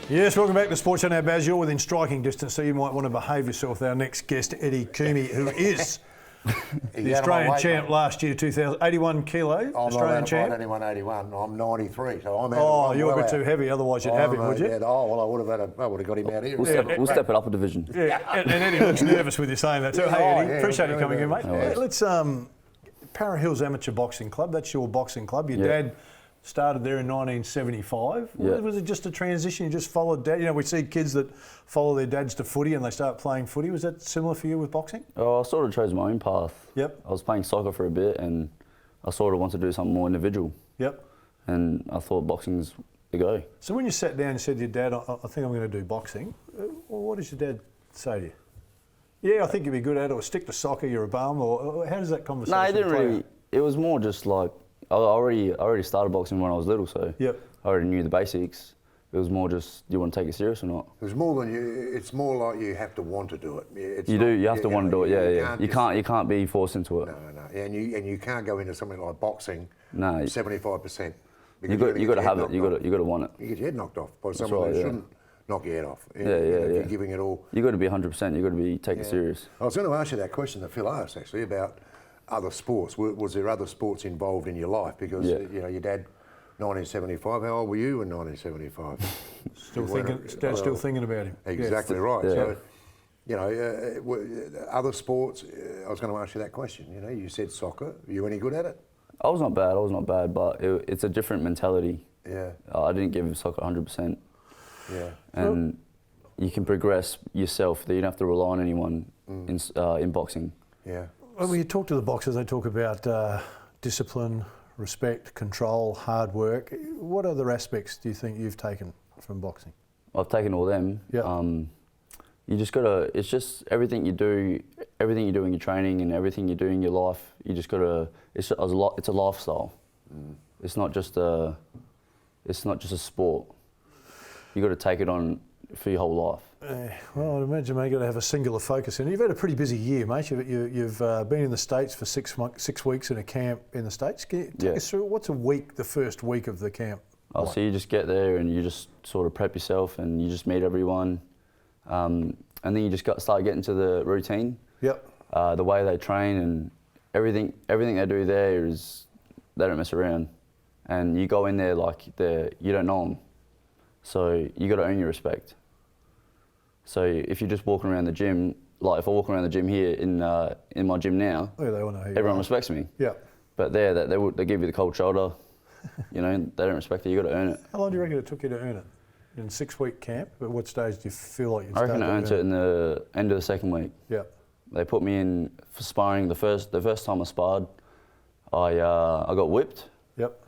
Yes, welcome back to Sports Show. Now, Baz, you're within striking distance, so you might want to behave yourself. Our next guest, Eddie Coumi, who is the Australian champ last year, 81 kilo, Australian champ. I'm not 81, I'm 93, so I'm out. Oh, you're a bit too heavy, otherwise you'd have him, would you? Yeah, well, I would have got him out here. We'll step it up a division. Yeah, and Eddie looks nervous with you saying that too. Hey, Eddie, appreciate you coming in, mate. Let's, Para Hills Amateur Boxing Club, that's your boxing club. Your dad started there in 1975. Was it just a transition? You just followed dad? You know, we see kids that follow their dads to footy and they start playing footy. Was that similar for you with boxing? Oh, I sort of chose my own path. Yep. I was playing soccer for a bit and I sort of wanted to do something more individual. Yep. And I thought boxing's the go. So when you sat down and said to your dad, I think I'm going to do boxing, what does your dad say to you? Yeah, I think you'd be good at it, or stick to soccer, you're a bum, or how does that conversation No, it didn't play really. out? It was more just like, I already started boxing when I was little, so I already knew the basics. It was more just, do you want to take it serious or not? It was more than you. It's more like you have to want to do it. You have to want to do it. Yeah. You can't be forced into it. No. And you can't go into something like boxing. No. 75%. You got to have it. You got to want it. You get your head knocked off by someone who shouldn't knock your head off. You're giving it all. You got to be 100%. You got to be taking it serious. I was going to ask you that question that Phil asked actually about other sports. Was there other sports involved in your life? Because your dad, 1975. How old were you in 1975? Still thinking about him. Exactly right. Yeah. So, other sports. I was going to ask you that question. You said soccer. Were you any good at it? I was not bad, but it's a different mentality. Yeah. I didn't give soccer 100%. Yeah. And you can progress yourself. You don't have to rely on anyone in boxing. Yeah. When you talk to the boxers, they talk about discipline, respect, control, hard work. What other aspects do you think you've taken from boxing? I've taken all them. Yeah. You just gotta. It's just everything you do in your training and everything you do in your life. You just gotta. It's a lifestyle. It's not just a sport. You got to take it on for your whole life. Well, I'd imagine, mate, you've got to have a singular focus in it. You've had a pretty busy year, mate. You've been in the States for 6 weeks in a camp in the States. Can you take us through what's the first week of the camp? So you just get there and you just sort of prep yourself and you just meet everyone. And then you just start getting to the routine. Yep. The way they train and everything they do there is, they don't mess around. And you go in there like you don't know them. So you got to earn your respect. So if you're just walking around the gym, like if I walk around the gym here in my gym now, everyone respects me. Yeah. But there, they give you the cold shoulder. They don't respect it. You got to earn it. How long do you reckon it took you to earn it? In 6 week camp, at what stage do you feel like you I reckon I earned it in the end of the second week. Yeah. They put me in for sparring. The first time I sparred, I got whipped. Yep.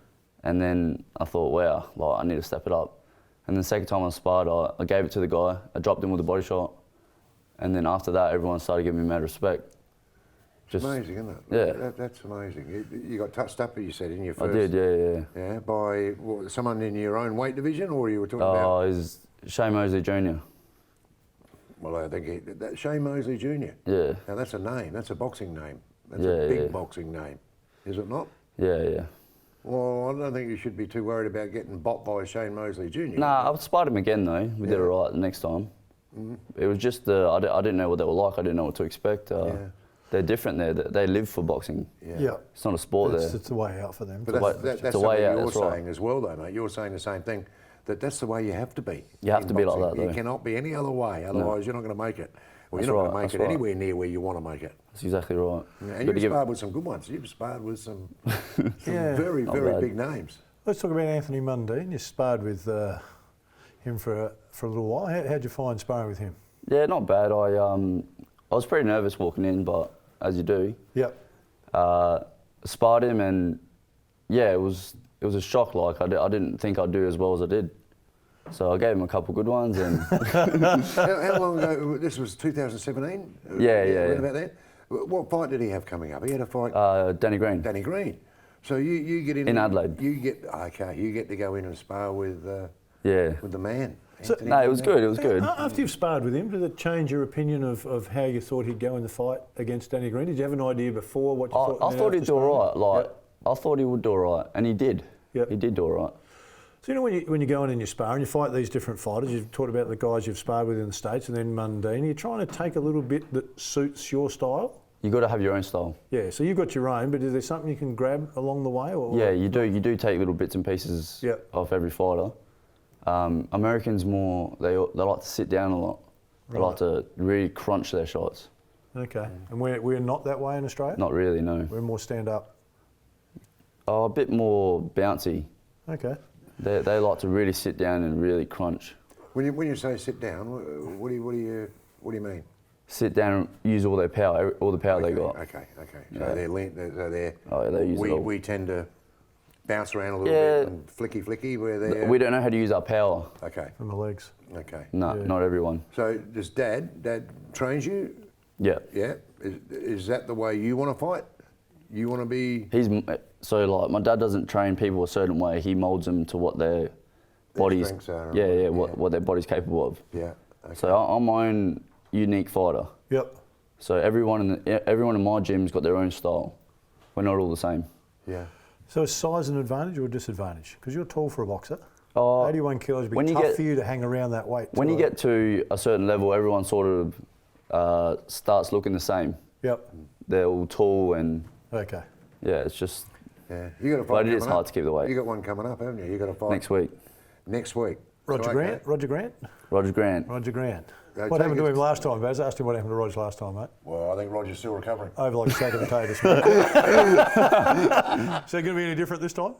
And then I thought, wow, like I need to step it up. And then the second time I sparred, I gave it to the guy. I dropped him with a body shot. And then after that, everyone started giving me mad respect. It's amazing, isn't it? Yeah. That's amazing. You got touched up, you said, in your first... I did, yeah. Yeah, by someone in your own weight division, or you were talking about... Oh, he's Shane Mosley Jr. Well, I think Shane Mosley Jr. Yeah. Now, that's a name. That's a boxing name. That's a big boxing name. Is it not? Yeah. Well, I don't think you should be too worried about getting bopped by Shane Mosley Jr. Nah, I sparred him again, though. We did all right the next time. It was just, I didn't know what they were like. I didn't know what to expect. They're different there. They live for boxing. Yeah. It's not a sport there. It's a way out for them. But that's the way you're saying as well, though, mate. You're saying the same thing, that's the way you have to be. You have to be like that, though. You cannot be any other way, otherwise you're not going to make it. Well, you're not going to make it anywhere near where you want to make it. That's exactly right. Yeah, and you've sparred with some good ones. You've sparred with some very, very big names. Let's talk about Anthony Mundine. You sparred with him for a little while. How'd you find sparring with him? Yeah, not bad. I was pretty nervous walking in, but as you do. Yep. Sparred him, and it was a shock. Like I didn't think I'd do as well as I did. So I gave him a couple good ones. And how long ago? This was 2017. Yeah. About that. What fight did he have coming up? He had a fight. Danny Green. Danny Green. So you get in Adelaide. You get to go in and spar with the man. So, no, it was good. It was good. After you've sparred with him, did it change your opinion of how you thought he'd go in the fight against Danny Green? Did you have an idea before what you thought? I thought he'd do all right. I thought he would do all right, and he did. Yep. He did do all right. So, you know, when you go in and you spar and you fight these different fighters, you've talked about the guys you've sparred with in the States and then Mundine, you're trying to take a little bit that suits your style? You got to have your own style. Yeah, so you've got your own, but is there something you can grab along the way? Or? Yeah, you do. You do take little bits and pieces of every fighter. Americans more, they like to sit down a lot. They like to really crunch their shots. Okay, and we're not that way in Australia? Not really, no. We're more stand up? Oh, a bit more bouncy. Okay. They like to really sit down and really crunch. When you say sit down, what do you mean? Sit down and use all their power, all the power they got. Okay. So they're Oh, yeah, they use it all. We tend to bounce around a little bit and flicky where they're. We don't know how to use our power. Okay. From the legs. Okay. No, not everyone. So does Dad trains you? Yeah. Yeah. Is that the way you want to fight? You want to be. So like my dad doesn't train people a certain way. He molds them to what their bodies. Strengths are. What their body's capable of. Yeah. Okay. So I'm my own unique fighter. Yep. So everyone in my gym's got their own style. We're not all the same. Yeah. So is size an advantage or a disadvantage? Because you're tall for a boxer. 81 kilos would be tough for you to hang around that weight. When you get to a certain level, everyone sort of starts looking the same. Yep. They're all tall and Okay. yeah, it's just. Yeah. You got a fight. But it is hard to keep the weight. You got one coming up, haven't you? You got a fight Next week. Next week. Roger Grant? Roger Grant. Roger Grant. Okay, What happened to him last time, Baz? Asked him what happened to Roger last time, mate. Well, I think Roger's still recovering. Over like a sack of potatoes. Mate. Is it going to be any different this time?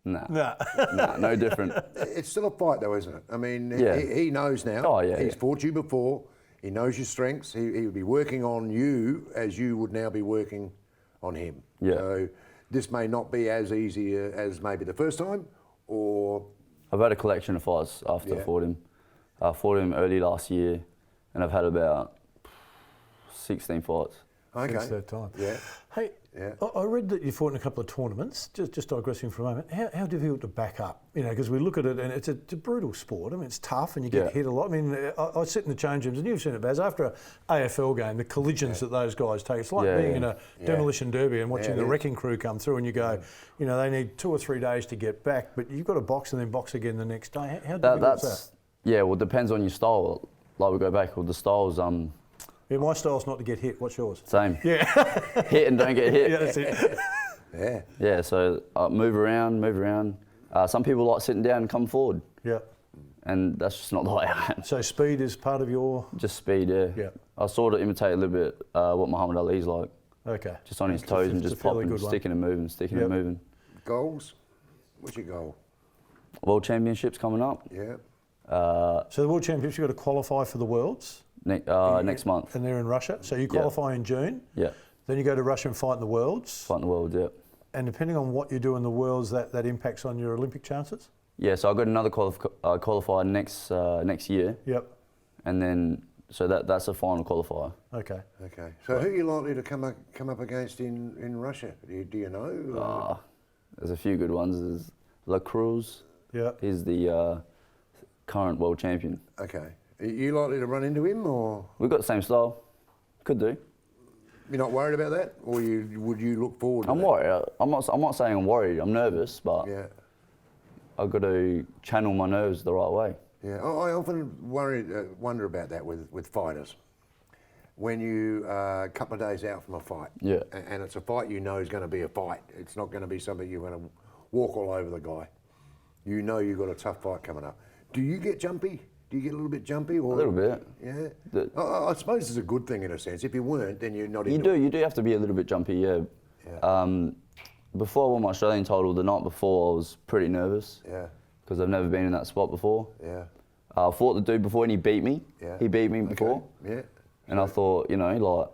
Nah. No. Nah, no different. It's still a fight, though, isn't it? I mean, Yeah. he knows now. Oh, yeah, He's yeah. fought you before. He knows your strengths. He would be working on you as you would now be working on him. Yeah. So this may not be as easy as maybe the first time, or. I've had a collection of fights after I fought him. I fought him early last year, and I've had about 16 fights. Okay. Since that time. Yeah. Hey, Yeah. I read that you fought in a couple of tournaments. Just digressing for a moment. How difficult to back up? You know, because we look at it and it's a brutal sport. I mean, it's tough and you get hit a lot. I mean, I sit in the change rooms and you've seen it, Baz. After an AFL game, the collisions that those guys take. It's like being in a demolition derby and watching the wrecking crew come through and you go, you know, they need 2 or 3 days to get back, but you've got to box and then box again the next day. How difficult is that? Yeah, well, it depends on your style. Like we go back, well, the style's Yeah, my style's not to get hit. What's yours? same. Yeah. Hit and don't get hit. Yeah, that's it. Yeah. Yeah, so move around. Some people like sitting down and come forward, Yeah. and that's just not the way I am. So speed is part of your. Just speed, yeah. Yeah. I sort of imitate a little bit what Muhammad Ali's like. Okay. Just on his toes and it's a just fairly popping, good one. sticking and moving, and moving. Goals? What's your goal? World Championships coming up Yeah. So the World Championships, you've got to qualify for the Worlds. next month. And they're in Russia. So you qualify in June. Yeah. Then you go to Russia and fight in the Worlds. Fight in the world, yeah. And depending on what you do in the Worlds, that impacts on your Olympic chances? Yeah, so I got another qualifier next year. Yep. And then, so that's a final qualifier. Okay. Okay. So who are you likely to come up against in Russia? Do you know? There's a few good ones. There's La Cruz. Yeah. He's the current world champion. Okay. Are you likely to run into him, or We've got the same style. Could do. you're not worried about that, or would you look forward to I'm that? worried. I'm not saying I'm worried. I'm nervous, but Yeah. I've got to channel my nerves the right way. Yeah, I often wonder about that with fighters. When you a couple of days out from a fight, Yeah. and it's a fight you know is going to be a fight. It's not going to be something you're going to walk all over the guy. You know you've got a tough fight coming up. Do you get jumpy? Do you get a little bit jumpy? Or, A little bit. Yeah. I suppose it's a good thing in a sense. If you weren't, then you're not. You do have to be a little bit jumpy, yeah. Yeah. Before I won my Australian title, the night before, I was pretty nervous. Yeah. Because I've never been in that spot before. Yeah. I fought the dude before and he beat me. Yeah. He beat me before. Okay. Yeah. And I thought, you know, like...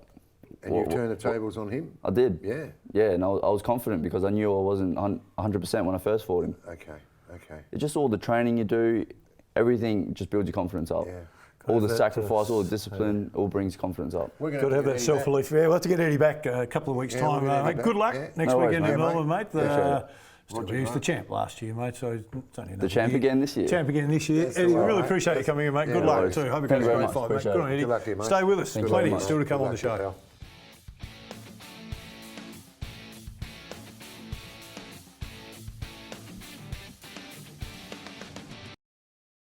And you turned the tables on him? I did. Yeah. Yeah, and I was confident because I knew I wasn't 100% when I first fought him. Okay. Okay. It's just all the training you do, everything just builds your confidence up. Yeah. All the That, sacrifice, all the discipline, all brings confidence up. We're Got to have that self-belief. Yeah, we'll have to get Eddie back a couple of weeks' Yeah, time. we'll get Eddie Mate. Good back. luck Yeah. next No worries, weekend in mate. Melbourne, mate. Roger, He's the mate. champ last year, mate, so it's only The champ again this year? Champ again this year. That's Eddie, all right, really mate. appreciate you coming in, mate. Yeah, Good no luck worries. too. Hope it Thank goes you very great much. fight, mate. Appreciate Good it. on, Eddie. Good luck to you, mate. Stay with us. Thank you Plenty very much. still to come Good on the luck, show. pal.